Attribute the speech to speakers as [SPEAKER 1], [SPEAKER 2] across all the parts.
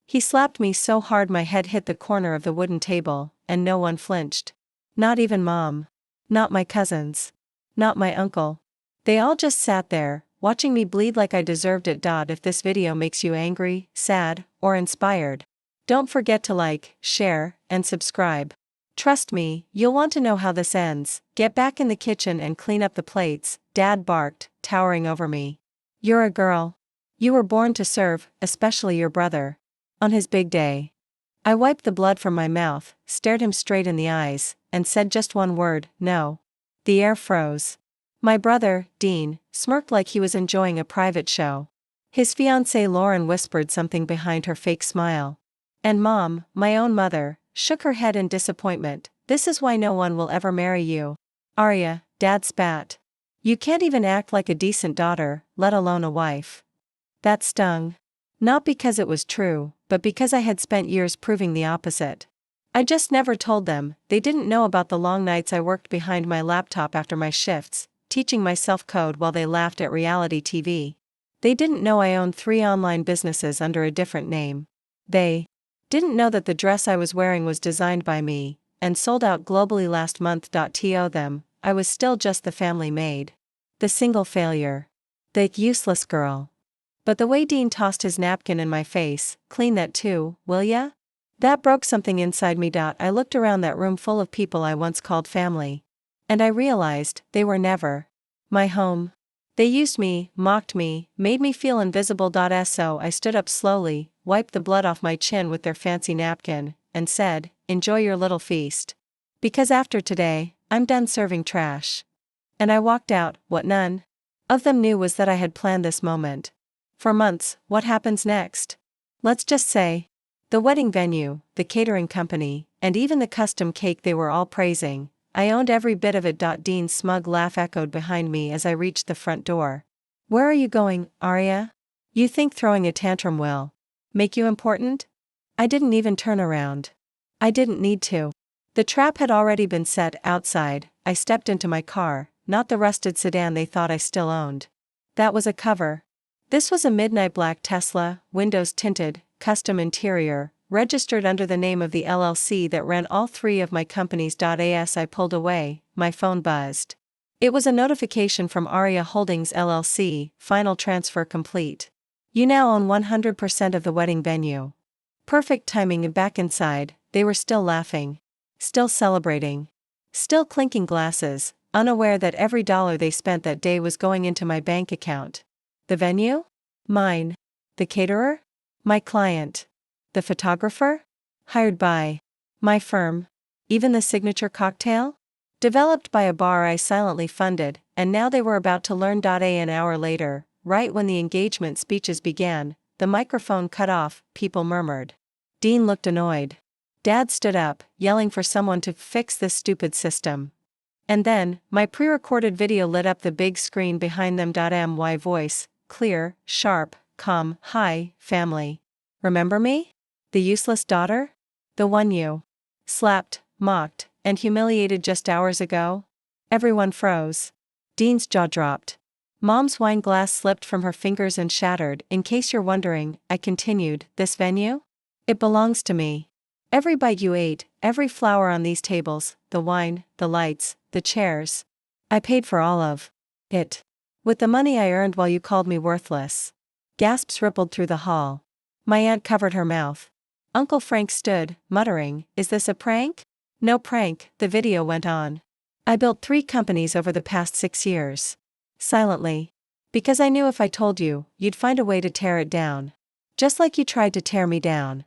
[SPEAKER 1] He slapped me so hard my head hit the corner of the wooden table, and no one flinched. Not even Mom. Not my cousins. Not my uncle. They all just sat there, watching me bleed like I deserved it. If this video makes you angry, sad, or inspired, don't forget to like, share, and subscribe. Trust me, you'll want to know how this ends. Get back in the kitchen and clean up the plates, Dad barked, towering over me. You're a girl. You were born to serve, especially your brother. On his big day. I wiped the blood from my mouth, stared him straight in the eyes, and said just one word, no. The air froze. My brother, Dean, smirked like he was enjoying a private show. His fiancée Lauren whispered something behind her fake smile. And Mom, my own mother, shook her head in disappointment. This is why no one will ever marry you. Aria, Dad spat. You can't even act like a decent daughter, let alone a wife. That stung. Not because it was true, but because I had spent years proving the opposite. I just never told them. They didn't know about the long nights I worked behind my laptop after my shifts, teaching myself code while they laughed at reality TV. They didn't know I owned 3 online businesses under a different name. They didn't know that the dress I was wearing was designed by me, and sold out globally last month. To them, I was still just the family maid. The single failure. The useless girl. But the way Dean tossed his napkin in my face, clean that too, will ya? That broke something inside me. I looked around that room full of people I once called family. And I realized, they were never my home. They used me, mocked me, made me feel invisible. So I stood up slowly, wiped the blood off my chin with their fancy napkin, and said, enjoy your little feast. Because after today, I'm done serving trash. And I walked out. What none of them knew was that I had planned this moment. For months. What happens next? Let's just say, the wedding venue, the catering company, and even the custom cake they were all praising, I owned every bit of it. Dean's smug laugh echoed behind me as I reached the front door. Where are you going, Aria? You think throwing a tantrum will make you important? I didn't even turn around. I didn't need to. The trap had already been set. Outside, I stepped into my car, not the rusted sedan they thought I still owned. That was a cover. This was a midnight black Tesla, windows tinted, custom interior, registered under the name of the LLC that ran all 3 of my companies. As I pulled away, my phone buzzed. It was a notification from Aria Holdings LLC, final transfer complete. You now own 100% of the wedding venue. Perfect timing. And back inside, they were still laughing. Still celebrating. Still clinking glasses, unaware that every dollar they spent that day was going into my bank account. The venue? Mine. The caterer? My client. The photographer? Hired by my firm. Even the signature cocktail? Developed by a bar I silently funded, and now they were about to learn. An hour later, right when the engagement speeches began, the microphone cut off. People murmured. Dean looked annoyed. Dad stood up, yelling for someone to fix this stupid system. And then, my pre-recorded video lit up the big screen behind them. My voice, clear, sharp, calm. Hi, family. Remember me? The useless daughter? The one you slapped, mocked, and humiliated just hours ago? Everyone froze. Dean's jaw dropped. Mom's wine glass slipped from her fingers and shattered. In case you're wondering, I continued, this venue? It belongs to me. Every bite you ate, every flower on these tables, the wine, the lights, the chairs. I paid for all of it. With the money I earned while you called me worthless. Gasps rippled through the hall. My aunt covered her mouth. Uncle Frank stood, muttering, is this a prank? No prank, the video went on. I built 3 companies over the past 6 years. Silently. Because I knew if I told you, you'd find a way to tear it down. Just like you tried to tear me down.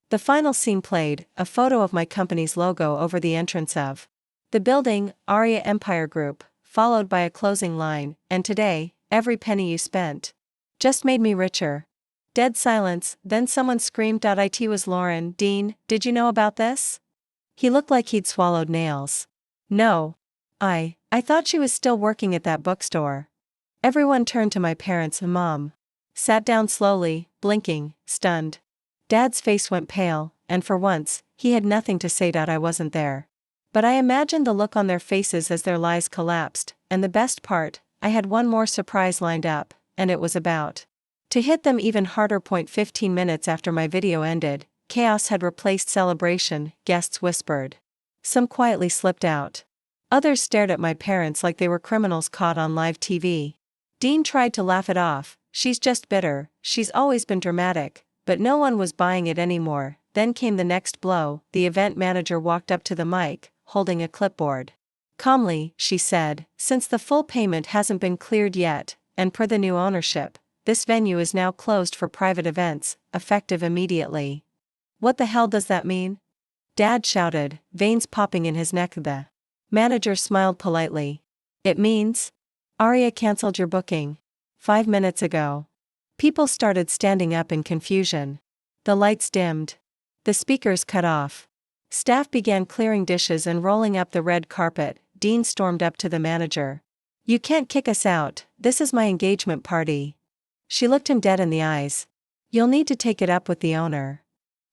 [SPEAKER 1] The final scene played, a photo of my company's logo over the entrance of the building, Aria Empire Group, followed by a closing line, and today, every penny you spent just made me richer. Dead silence, then someone screamed. It was Lauren. Dean, did you know about this? He looked like he'd swallowed nails. No. I thought she was still working at that bookstore. Everyone turned to my parents and Mom. Sat down slowly, blinking, stunned. Dad's face went pale, and for once, he had nothing to say. I wasn't there. But I imagined the look on their faces as their lies collapsed, and the best part, I had one more surprise lined up, and it was about To hit them even harder. 15 minutes after my video ended, chaos had replaced celebration, guests whispered. Some quietly slipped out. Others stared at my parents like they were criminals caught on live TV. Dean tried to laugh it off. She's just bitter, she's always been dramatic, but no one was buying it anymore. Then came the next blow. The event manager walked up to the mic, holding a clipboard. Calmly, she said, since the full payment hasn't been cleared yet, and per the new ownership, this venue is now closed for private events, effective immediately. What the hell does that mean? Dad shouted, veins popping in his neck. The manager smiled politely. It means? Aria cancelled your booking 5 minutes ago. People started standing up in confusion. The lights dimmed. The speakers cut off. Staff began clearing dishes and rolling up the red carpet. Dean stormed up to the manager. You can't kick us out, this is my engagement party. She looked him dead in the eyes. You'll need to take it up with the owner.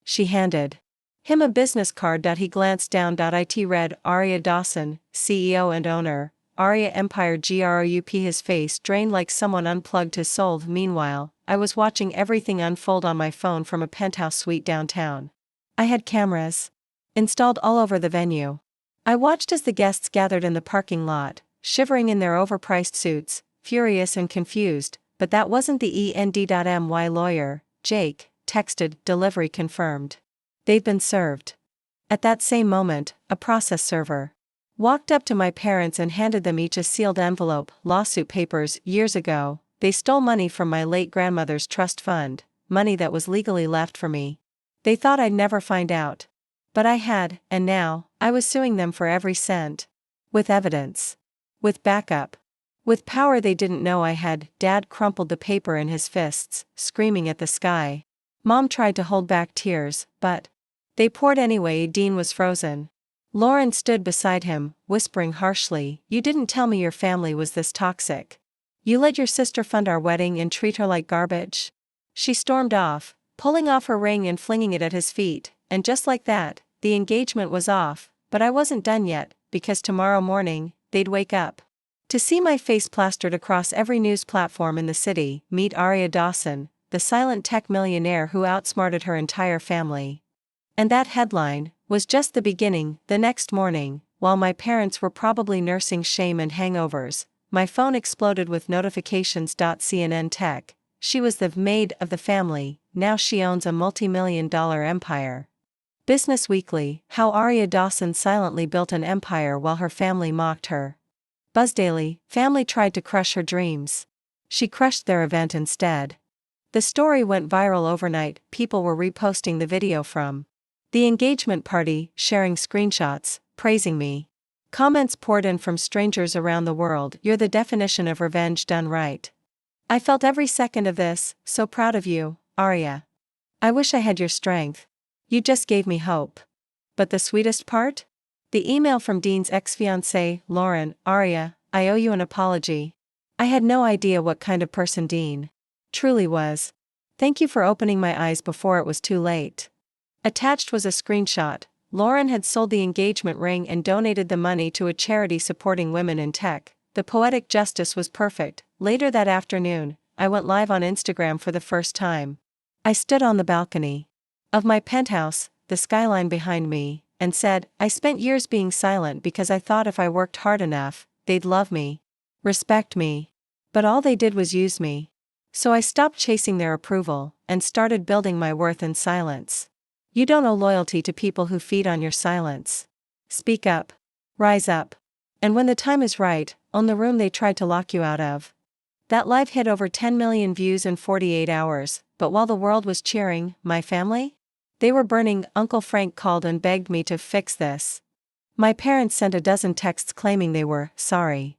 [SPEAKER 1] She handed him a business card. He glanced down. It read, Aria Dawson, CEO and owner, Aria Empire Group. His face drained like someone unplugged his soul. Meanwhile, I was watching everything unfold on my phone from a penthouse suite downtown. I had cameras installed all over the venue. I watched as the guests gathered in the parking lot, shivering in their overpriced suits, furious and confused, but that wasn't the end.my lawyer. Jake texted, delivery confirmed. They've been served. At that same moment, a process server walked up to my parents and handed them each a sealed envelope. Lawsuit papers. Years ago, they stole money from my late grandmother's trust fund, money that was legally left for me. They thought I'd never find out. But I had, and now, I was suing them for every cent. With evidence. With backup. With power they didn't know I had. Dad crumpled the paper in his fists, screaming at the sky. Mom tried to hold back tears, but they poured anyway. Dean was frozen. Lauren stood beside him, whispering harshly, you didn't tell me your family was this toxic. You let your sister fund our wedding and treat her like garbage? She stormed off, pulling off her ring and flinging it at his feet, and just like that, the engagement was off. But I wasn't done yet, because tomorrow morning, they'd wake up to see my face plastered across every news platform in the city. Meet Aria Dawson, the silent tech millionaire who outsmarted her entire family. And that headline was just the beginning. The next morning, while my parents were probably nursing shame and hangovers, my phone exploded with notifications. CNN Tech, she was the maid of the family, now she owns a multi-million-dollar empire. Business Weekly, how Aria Dawson silently built an empire while her family mocked her. BuzzDaily, family tried to crush her dreams. She crushed their event instead. The story went viral overnight. People were reposting the video from the engagement party, sharing screenshots, praising me. Comments poured in from strangers around the world. You're the definition of revenge done right. I felt every second of this, so proud of you, Aria. I wish I had your strength. You just gave me hope. But the sweetest part? The email from Dean's ex-fiancée, Lauren. Aria, I owe you an apology. I had no idea what kind of person Dean truly was. Thank you for opening my eyes before it was too late. Attached was a screenshot. Lauren had sold the engagement ring and donated the money to a charity supporting women in tech. The poetic justice was perfect. Later that afternoon, I went live on Instagram for the first time. I stood on the balcony of my penthouse, the skyline behind me, and said, I spent years being silent because I thought if I worked hard enough, they'd love me, respect me. But all they did was use me. So I stopped chasing their approval, and started building my worth in silence. You don't owe loyalty to people who feed on your silence. Speak up. Rise up. And when the time is right, own the room they tried to lock you out of. That live hit over 10 million views in 48 hours, but while the world was cheering, my family? They were burning. Uncle Frank called and begged me to fix this. My parents sent a dozen texts claiming they were sorry.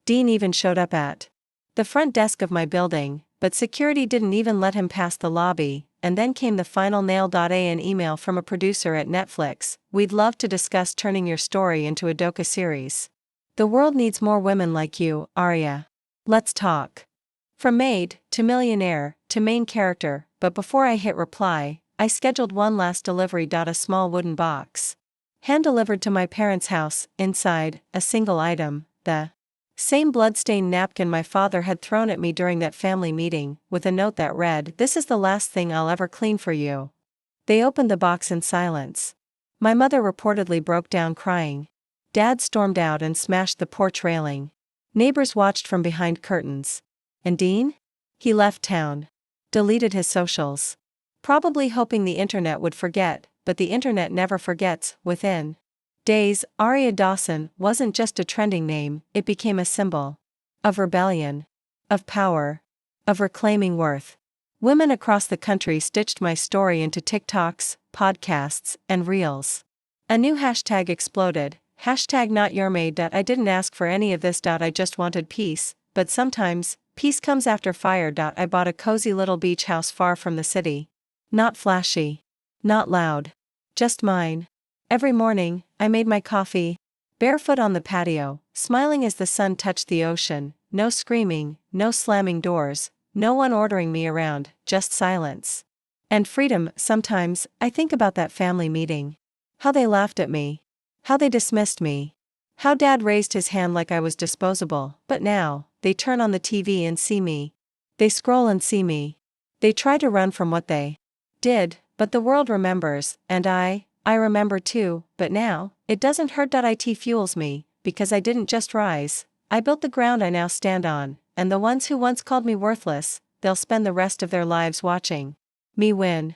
[SPEAKER 1] Dean even showed up at the front desk of my building, but security didn't even let him pass the lobby. And then came the final nail. An email from a producer at Netflix. We'd love to discuss turning your story into a docu-series. The world needs more women like you, Aria. Let's talk. From Maid, to millionaire, to main character. But before I hit reply, I scheduled one last delivery. A small wooden box. Hand-delivered to my parents' house. Inside, a single item, the Same bloodstained napkin my father had thrown at me during that family meeting, with a note that read, "This is the last thing I'll ever clean for you." They opened the box in silence. My mother reportedly broke down crying. Dad stormed out and smashed the porch railing. Neighbors watched from behind curtains. And Dean? He left town. Deleted his socials. Probably hoping the internet would forget, but the internet never forgets. Within days, Aria Dawson wasn't just a trending name, it became a symbol. Of rebellion. Of power. Of reclaiming worth. Women across the country stitched my story into TikToks, podcasts, and reels. A new hashtag exploded, #NotYourMaid. I didn't ask for any of this. I just wanted peace, but sometimes, peace comes after fire. I bought a cozy little beach house far from the city. Not flashy. Not loud. Just mine. Every morning, I made my coffee. Barefoot on the patio, smiling as the sun touched the ocean, no screaming, no slamming doors, no one ordering me around, just silence. And freedom. Sometimes, I think about that family meeting. How they laughed at me. How they dismissed me. How Dad raised his hand like I was disposable, but now, they turn on the TV and see me. They scroll and see me. They try to run from what they did, but the world remembers, and I remember too, but now, it doesn't hurt. It fuels me, because I didn't just rise, I built the ground I now stand on, and the ones who once called me worthless, they'll spend the rest of their lives watching me win.